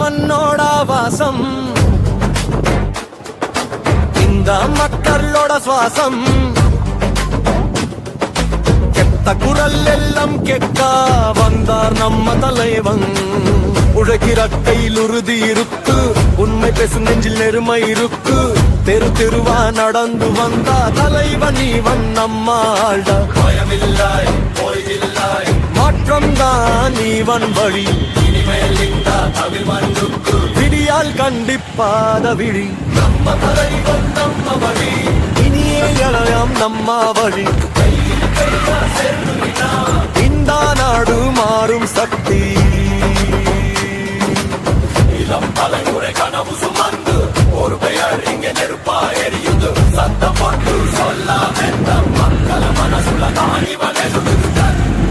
மண்ணோட வாசம் இந்த மக்களோட சுவாசம் கெட்ட குரல் எல்லாம் கேட்க வந்தார் நம்ம தலைவன். உழைக்கிற கையில் உறுதி இருக்கு, உண்மை பேசும் நெஞ்சில் நெருமை இருக்கு. தெரு தெருவா நடந்து வந்தா தலைவன் இவன் நம்மாட. பயமில்லாய் போயில்லாய் மாற்றம் தான் இவன் வழி. விடியால் கண்டிப்பாத விழி நம்ம தலைவன் நம்ம வழி. இனியே இளையம் நம்ம வழி. இந்த நாடு மாறும் சக்தி. இளம் தலைமுறை கனவு சுமந்து ஒரு பெயர் இங்கே நெருப்பா எரியுது. சத்தம் போட்டு சொல்ல வேண்டும் மக்கள் மனசுல தானிவன்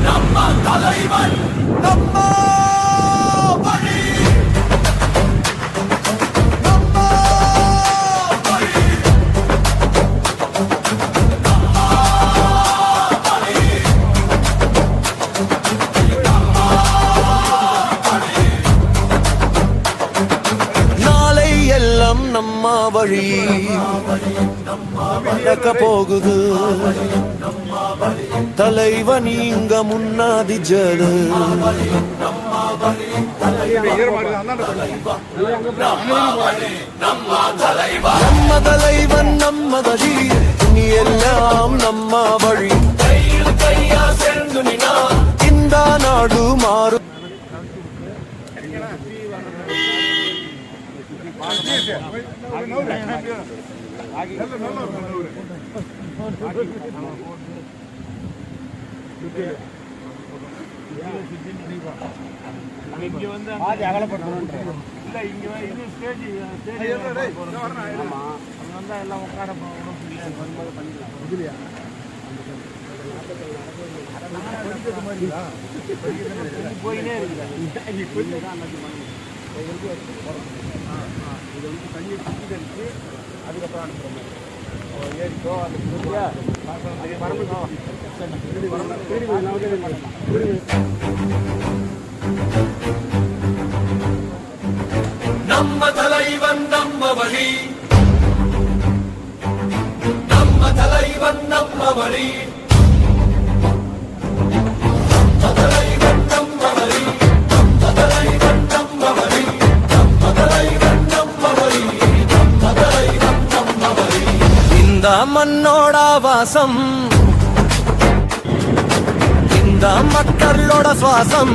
நம்ம தலைவன் நம்ம நம்ம வழி நடக்க போகுது. தலைவன் இங்க முன்னாடி ஜடு. நம்ம தலைவன் நம்ம வழி. நீ எல்லாம் நம்ம வழி. இந்த நாடு மாறும். போயினே இருக்கு. அதுக்கப்புறம் அனுப்புறோம். ஏறிக்கோ நம்ம தலைவன் நம்ம வழி. நம்ம தலைவன் நம்ம வழி. இந்த மண்ணோட வாசம் இந்த மக்களோட சுவாசம்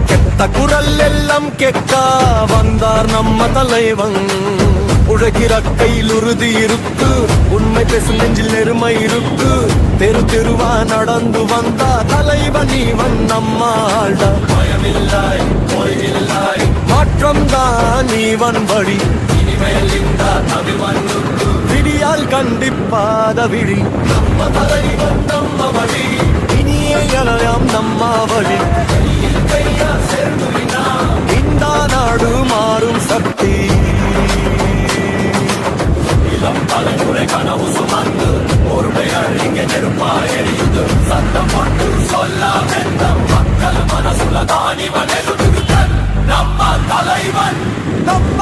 கெட்ட குரல் எல்லாம் கேட்க வந்தார் நம்ம தலைவன். உழைக்கிற கையில் உறுதி இருக்கு, உண்மை பேசும் நெஞ்சில் நெருமை இருக்கு. தெரு தெருவா நடந்து வந்தா தலைவன் இவன் நம்மாட. பயமில்லாய் போயில்லாய் மாற்றம் தான் இவன் வழி. விடியால் கண்டிப்பாத விழி நம்ம தலைவன் நம்ம வழி. இனியே இளையம் நம்ம வழி. இந்த நாடு மாறும் சக்தி. இளம் தலைமுறை கனவு சுமந்து ஒரு பெயர் இங்கே நெருப்பா எரியுது. சத்தம் போட்டு சொல்ல வேண்டும் மக்கள் மனசுல தானிவன் நம்ம தலைவன் நம்ம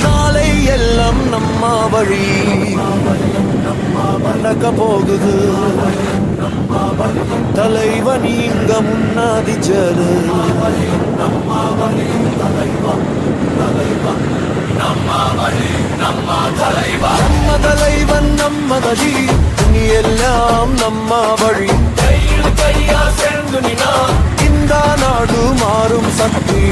நம்ம வழி நடக்க போகுது. தலைவன் இங்க முன்னாடி ஜடு. நம்ம தலைவன் நம்ம வழி. நீ எல்லாம் நம்ம வழி. இந்த நாடு மாறும் சக்தி.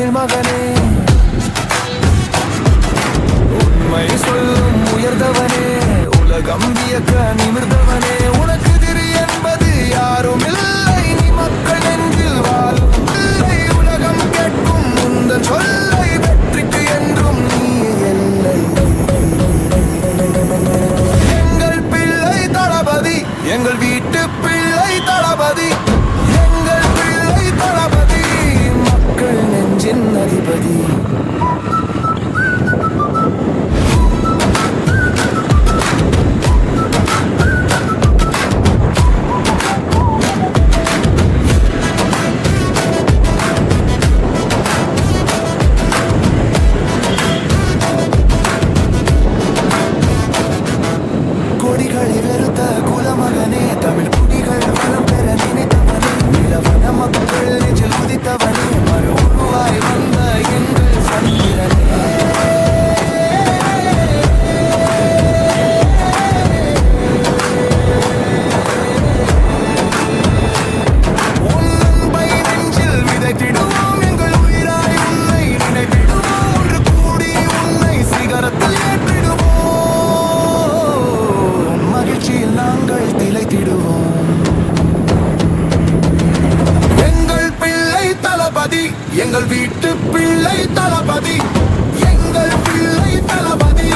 தமிழ் மகனே, உண்மை சொல்லும் உயர்ந்தவனே, உலகம் வியக்க நிமிர்ந்தவனே, உனக்கு திரு என்பது யாரும் இல்லை, நீ மக்கள் நெஞ்சில் வாழும் இல்லை, உலகம் கேட்கும் முந்தன் சொல்லை, வெற்றிக்கு என்றும் நீ இல்லை. எங்கள் பிள்ளை தளபதி, எங்கள் வீட்டு பிள்ளை தளபதி, எங்கள் பிள்ளை தளபதி, மக்கள் நெஞ்சின் அதிபதி. கொடிகளை வெறுத்த குலமகனே, தமிழ் குடிகள் வளம் பெற நினைத்தவனே, நிலவன மக்கள் நெஞ்சில் உதித்தவனே, மறு உருவாய் வந்த எங்கள் சந்திரனே. உன் அன்பை நெஞ்சில் விதைத்திடுவோம், எங்கள் உயிராய் உன்னை நினைத்திடுவோம், ஒன்று கூடி உன்னை சிகரத்தில் ஏற்றிடுவோம், மகிழ்ச்சியில் நாங்கள் திளைத்திடுவோம். எங்கள் பிள்ளை தளபதி, எங்கள் வீட்டு பிள்ளை தளபதி, எங்கள் பிள்ளை தளபதி,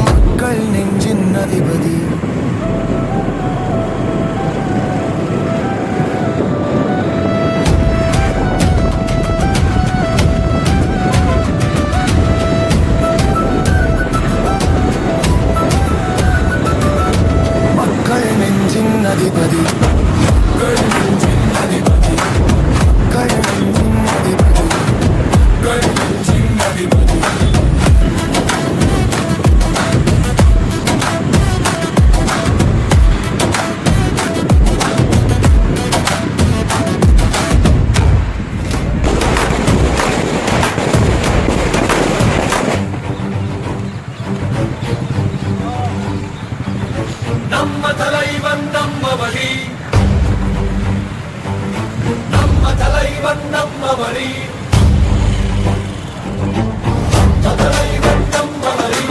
மக்கள் நெஞ்சின் அதிபதி. மக்கள் நெஞ்சின் அதிபதி, மக்கள் நெஞ்சின் அதிபதி, மக்கள் நெஞ்சின் அதிபதி, மக்கள் நெஞ்சின் அதிபதி. நம்ம தலைவன் நம்ம வழி, நம்ம தலைவன் நம்ம வழி, நம்ம தலைவன் நம்ம வழி,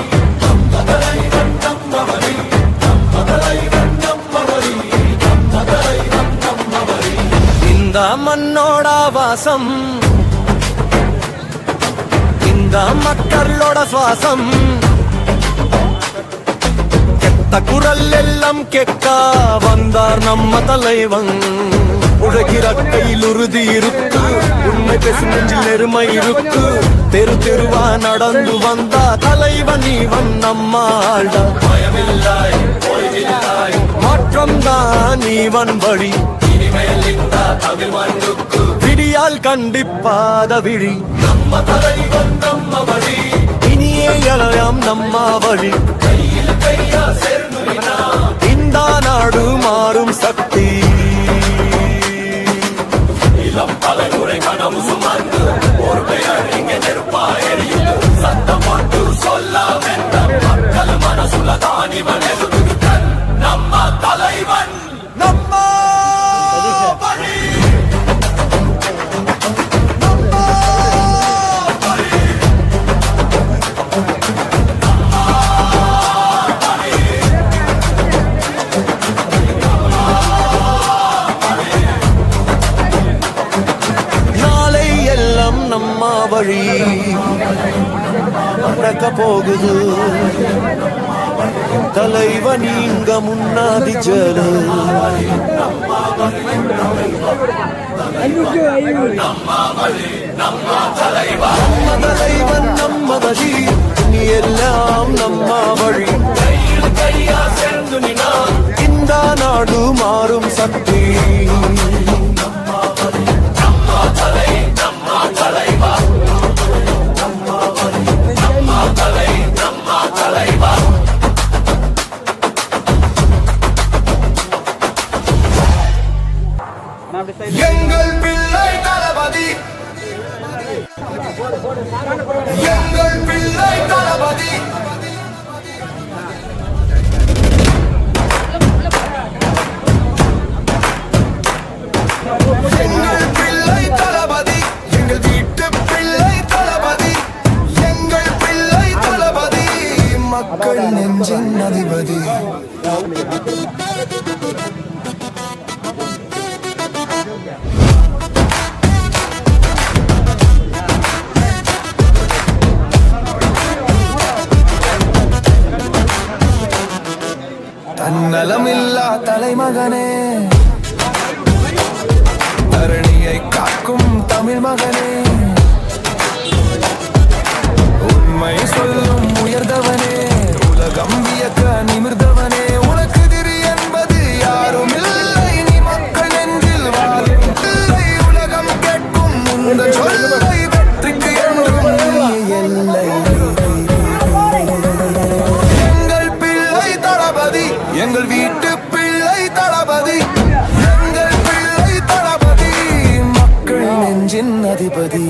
நம்ம தலைவன் நம்ம வழி, நம்ம தலைவன் நம்ம வழி, நம்ம தலைவன் நம்ம வழி. இந்த மண்ணோட வாசம், இந்த மக்களோட சுவாசம், குரல் எல்லாம் கேட்க வந்தார் நம்ம தலைவன். உழைக்கிற கையில் உறுதி இருக்கு, உண்மை பேசும் நெஞ்சில் நெருமை இருக்கு, தெரு தெருவா நடந்து வந்தா தலைவன் இவன் நம்ம ஆள்டா. பயமில்லாய் ஓய்வில்லாய் மாற்றம் தான் இவன் வழி, இனிமேல் இந்த தமிழ் மண்ணுக்கு விடியால் கண்டிப்பாத விழி. நம்ம தலைவன் நம்ம வழி, இனியே எல்லாம் நம்ம வழி, கையில் கையா சேர்ந்து இந்த நாடு மாறும் சக்தி. இளம் தலைமுறை கனவு சுமந்து ஒரு பெயர் இங்கே நெருப்பா எரியுது, சத்தம் போட்டு சொல்ல வேண்டாம், மக்கள் மனசுல தானிவன் எதிர்த்து நம்ம தலைவன் நம்ம வழி. நம்ம வழி நடக்க போகுது, தலைவன் இங்க முன்னாடி ஜலு. நம்ம தலைவன் நம்ம வழி, நீ எல்லாம் நம்ம வழி, இந்த நாடு மாறும் சக்தி. எங்கள் பிள்ளை தளபதி, எங்கள் பிள்ளை தளபதி. தலைமகனே, தரணியை காக்கும் தமிழ் மகனே, உண்மை சொல்லும் உயர்ந்தவனே, உலகம் வியக்க நிமிர்ந்தவனே, உனக்கு திரி என்பது யாரும் இல்லை, நீ மக்கள் நெஞ்சில் வாழும் பிள்ளை, உலகம் கேட்கும் உந்தன் சொல்லை, வெற்றிக்கு என்றும் நீ எல்லை. எங்கள் பிள்ளை தளபதி, எங்கள் வீட்டு பிள்ளை தளபதி, எங்கள் பிள்ளை தளபதி, மக்கள் நெஞ்சின் அதிபதி.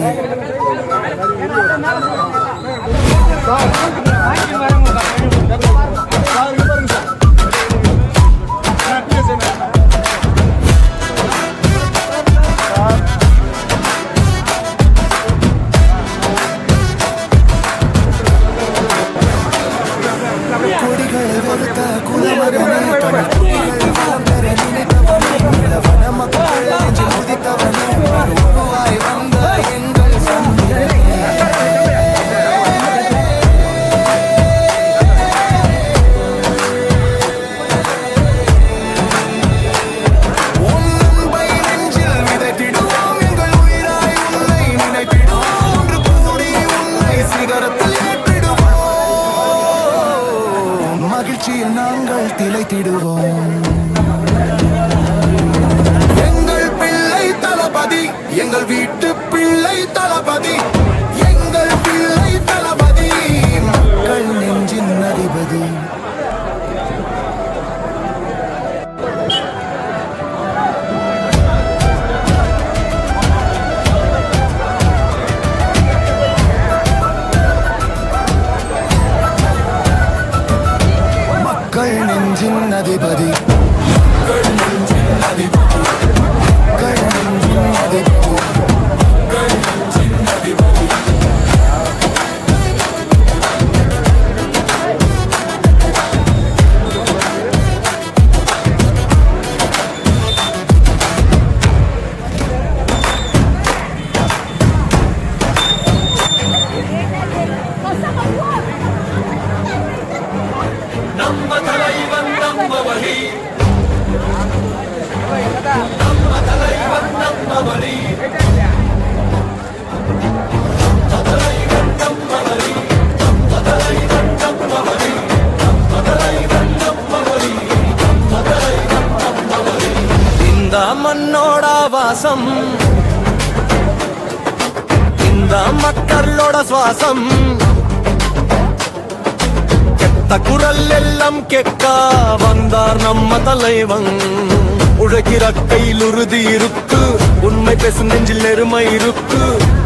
கொடிகளை வெறுத்த குலமகனே, தமிழ் கொடிகள் வளம் பெற நினைத்தவனே, இளவன மக்கள் நெஞ்சில் உதித்தவனே, உருவாய் வந்த எங்கள் சந்திரனே. உன் அன்பை நெஞ்சில் விதைத்திடுவோம், எங்கள் உயிராய் உன்னை நினைத்திடுவோம், ஒன்று கூடி உன்னை சிகரத்தில் ஏற்றிடுவோம், மகிழ்ச்சியில் நாங்கள் திளைத்திடுவோம். எங்கள் பிள்ளை தளபதி, எங்கள் வீட்டு பிள்ளை தளபதி, எங்கள் பிள்ளை தளபதி, மக்கள் நெஞ்சின் அதிபதி. மக்கள் நெஞ்சின் அதிபதி, மக்கள் நெஞ்சின் அதிபதி, மக்கள் நெஞ்சின் அதிபதி, மக்கள் நெஞ்சின் அதிபதி. நம்ம தலைவன் நம்ம வழி, நம்ம தலைவன் நம்ம வழி, நம்ம தலைவன் நம்ம வழி, நம்ம தலைவன் நம்ம வழி, நம்ம தலைவன் நம்ம வழி, நம்ம தலைவன் நம்ம வழி. இந்த மண்ணோட வாசம், இந்த மக்களோட சுவாசம், குரல் எல்லாம் கேட்க வந்தார் நம்ம தலைவன். உழைக்கிற கையில் உறுதி இருக்கு, உண்மை பேசும் நெஞ்சில் நெருமை இருக்கு,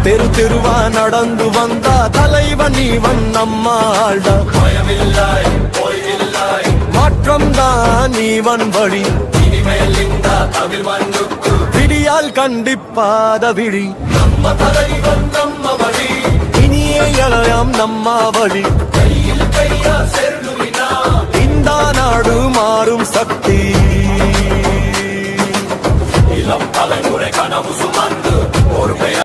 தெரு தெருவா நடந்து வந்தா தலைவன் இவன் நம்ம ஆள்ட. பயமில்லாய் போயில்லாய், மாற்றம் தான் இவன் வழி, இனிமேல் இந்த தமிழ் மண்ணுக்கு விடியால் கண்டிப்பாத விழி. நம்ம தலைவன் நம்ம வழி, இனியே எழலாம் நம்ம வழி, கையில் கையா சேர்ந்துவினா இந்த நாடு மாறும் சக்தி. இளம் தலைமுறை கனவு சுமந்த